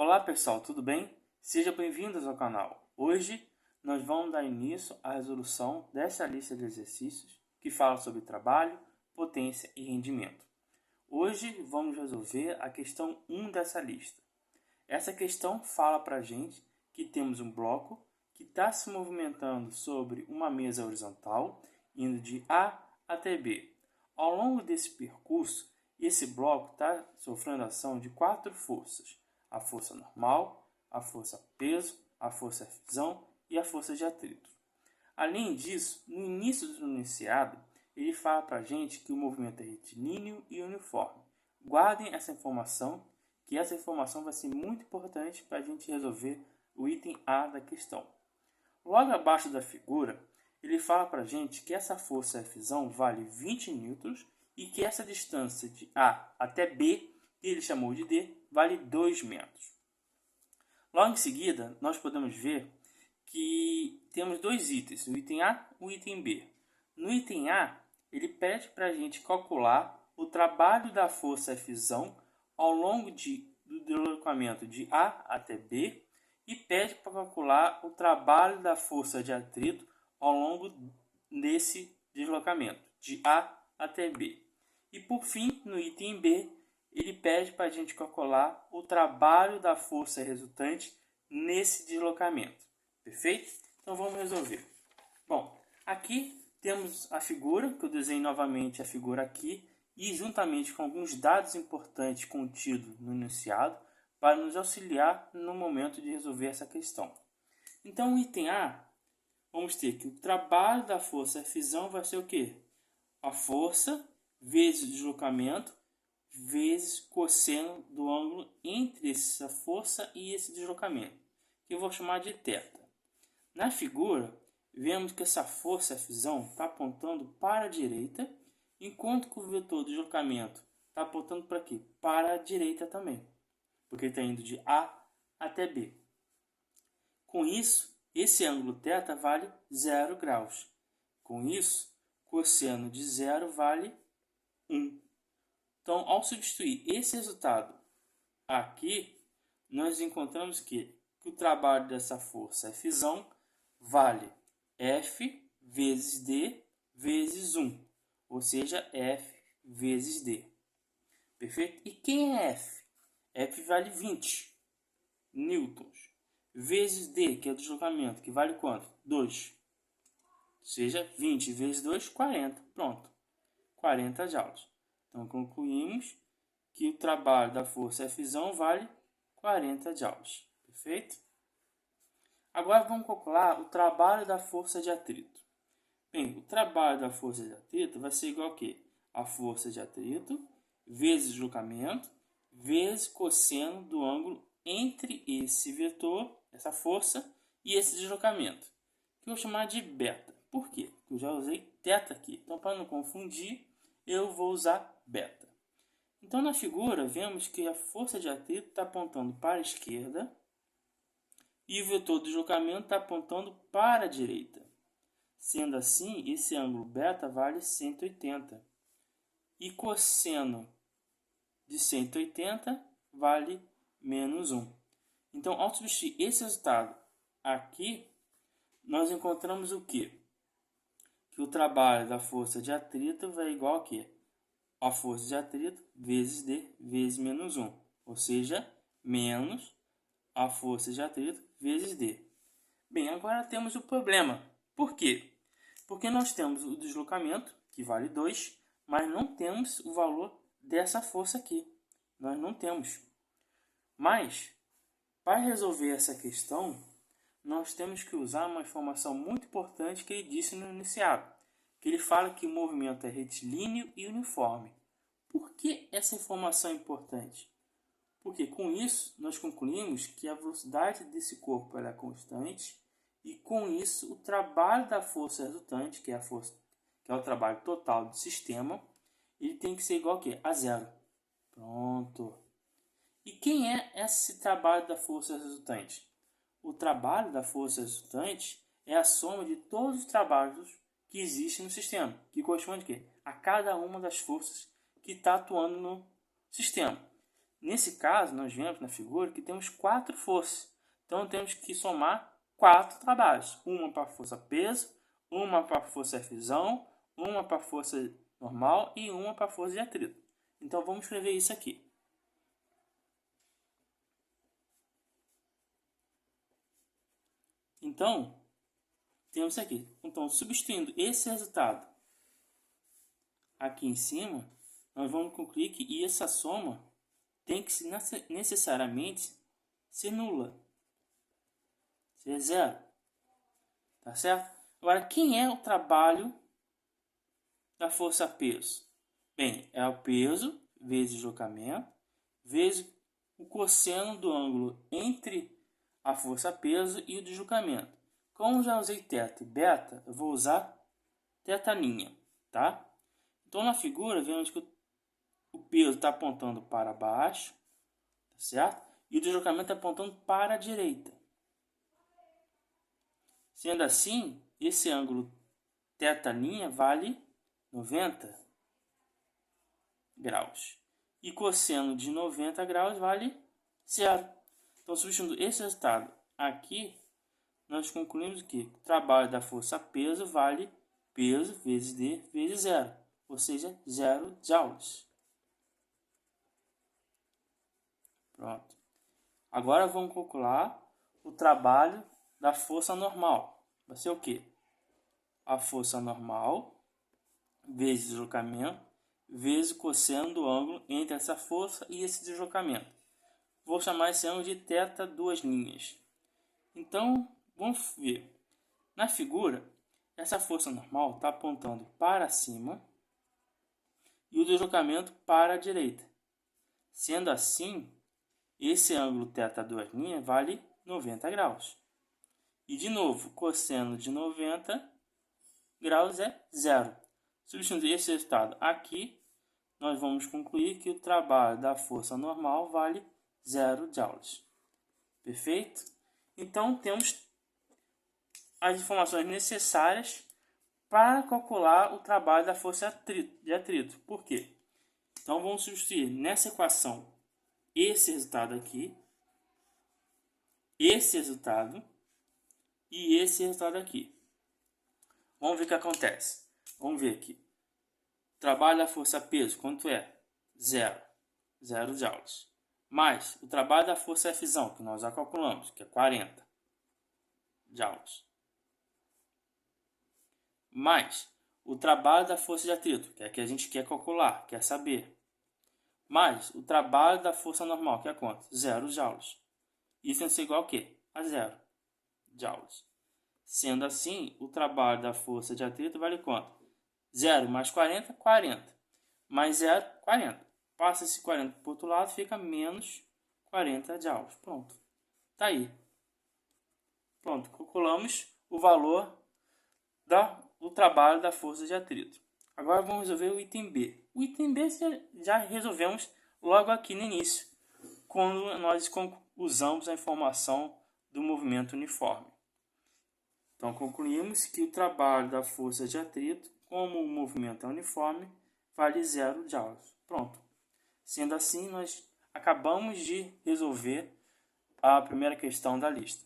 Olá pessoal, tudo bem? Sejam bem-vindos ao canal. Hoje nós vamos dar início à resolução dessa lista de exercícios que fala sobre trabalho, potência e rendimento. Hoje vamos resolver a questão 1 dessa lista. Essa questão fala para a gente que temos um bloco que está se movimentando sobre uma mesa horizontal, indo de A até B. Ao longo desse percurso, esse bloco está sofrendo ação de 4 forças: a força normal, a força peso, a força fusão e a força de atrito. Além disso, no início do enunciado, ele fala para a gente que o movimento é retilíneo e uniforme. Guardem essa informação, que essa informação vai ser muito importante para a gente resolver o item A da questão. Logo abaixo da figura, ele fala para a gente que essa força Fzão vale 20 newtons e que essa distância de A até B, que ele chamou de D, vale 2 metros. Logo em seguida, nós podemos ver que temos dois itens, o item A e o item B. No item A, ele pede para a gente calcular o trabalho da força Fzão ao longo do deslocamento de A até B e pede para calcular o trabalho da força de atrito ao longo desse deslocamento, de A até B. E por fim, no item B, ele pede para a gente calcular o trabalho da força resultante nesse deslocamento. Perfeito? Então vamos resolver. Bom, aqui temos a figura, que eu desenho novamente a figura aqui, e juntamente com alguns dados importantes contidos no enunciado, para nos auxiliar no momento de resolver essa questão. Então, o item A, vamos ter que o trabalho da força Fzão vai ser o quê? A força vezes o deslocamento vezes cosseno do ângulo entre essa força e esse deslocamento, que eu vou chamar de θ. Na figura, vemos que essa força Fzão está apontando para a direita, enquanto que o vetor do deslocamento está apontando para quê? Para a direita também, porque ele está indo de A até B. Com isso, esse ângulo θ vale 0 graus. Com isso, cosseno de 0 vale 1. Então, ao substituir esse resultado aqui, nós encontramos que o trabalho dessa força Fzão vale F vezes D vezes 1, ou seja, F vezes D. Perfeito? E quem é F? F vale 20 newtons, vezes D, que é o deslocamento, que vale quanto? 2. Ou seja, 20 vezes 2, 40. Pronto. 40 joules. Então, concluímos que o trabalho da força Fzão vale 40 joules. Perfeito? Agora vamos calcular o trabalho da força de atrito. Bem, o trabalho da força de atrito vai ser igual a quê? A força de atrito vezes deslocamento vezes cosseno do ângulo entre esse vetor, essa força, e esse deslocamento, que eu vou chamar de beta. Por quê? Porque eu já usei θ aqui. Então, para não confundir, eu vou usar beta. Então, na figura, vemos que a força de atrito está apontando para a esquerda e o vetor do deslocamento está apontando para a direita. Sendo assim, esse ângulo beta vale 180. E cosseno de 180 vale menos 1. Então, ao substituir esse resultado aqui, nós encontramos o quê? Que o trabalho da força de atrito vai igual a quê? A força de atrito vezes D vezes menos 1. Ou seja, menos a força de atrito vezes D. Bem, agora temos o problema. Por quê? Porque nós temos o deslocamento, que vale 2, mas não temos o valor dessa força aqui. Nós não temos. Mas, para resolver essa questão, nós temos que usar uma informação muito importante que ele disse no enunciado, que ele fala que o movimento é retilíneo e uniforme. Por que essa informação é importante? Porque com isso nós concluímos que a velocidade desse corpo é constante e com isso o trabalho da força resultante, que é o trabalho total do sistema, ele tem que ser igual a quê? A zero. Pronto. E quem é esse trabalho da força resultante? O trabalho da força resultante é a soma de todos os trabalhos que existem no sistema, que corresponde a quê? A cada uma das forças que está atuando no sistema. Nesse caso, nós vemos na figura que temos 4 forças. Então, temos que somar 4 trabalhos. Uma para a força peso, uma para a força Fzão, uma para a força normal e uma para a força de atrito. Então, vamos escrever isso aqui. Então, temos isso aqui. Então, substituindo esse resultado aqui em cima, nós vamos concluir que essa soma tem que necessariamente ser nula. Ser zero. Tá certo? Agora, quem é o trabalho da força peso? Bem, é o peso vezes deslocamento vezes o cosseno do ângulo entre a força peso e o deslocamento. Como já usei θ e beta, eu vou usar θ', tá? Então, na figura, vemos que o peso está apontando para baixo, tá certo? E o deslocamento está apontando para a direita. Sendo assim, esse ângulo θ' vale 90 graus. E cosseno de 90 graus vale 0. Então, substituindo esse resultado aqui, nós concluímos que o trabalho da força peso vale peso vezes D vezes 0, ou seja, 0 joules. Pronto. Agora vamos calcular o trabalho da força normal. Vai ser o quê? A força normal vezes deslocamento vezes o cosseno do ângulo entre essa força e esse deslocamento. Vou chamar esse ângulo de θ'. Então, vamos ver. Na figura, essa força normal está apontando para cima e o deslocamento para a direita. Sendo assim, esse ângulo θ'' vale 90 graus. E, de novo, cosseno de 90 graus é 0. Substituindo esse resultado aqui, nós vamos concluir que o trabalho da força normal vale 0 joules. Perfeito? Então, temos as informações necessárias para calcular o trabalho da força de atrito. Por quê? Então, vamos substituir nessa equação esse resultado aqui, esse resultado e esse resultado aqui. Vamos ver o que acontece. Vamos ver aqui. Trabalho da força peso, quanto é? 0. 0 joules. Mais o trabalho da força Fzão, que nós já calculamos, que é 40 joules. Mais o trabalho da força de atrito, que é que a gente quer calcular, quer saber. Mais o trabalho da força normal, que é quanto? 0 joules. Isso é igual a quê? A 0 joules. Sendo assim, o trabalho da força de atrito vale quanto? 0 mais 40, 40. Mais 0, 40. Passa esse 40 para o outro lado, fica menos 40 joules. Pronto. Tá aí. Pronto, calculamos o valor do trabalho da força de atrito. Agora vamos resolver o item B. O item B já resolvemos logo aqui no início, quando nós usamos a informação do movimento uniforme. Então, concluímos que o trabalho da força de atrito, como o movimento é uniforme, vale 0 joules. Pronto. Sendo assim, nós acabamos de resolver a primeira questão da lista.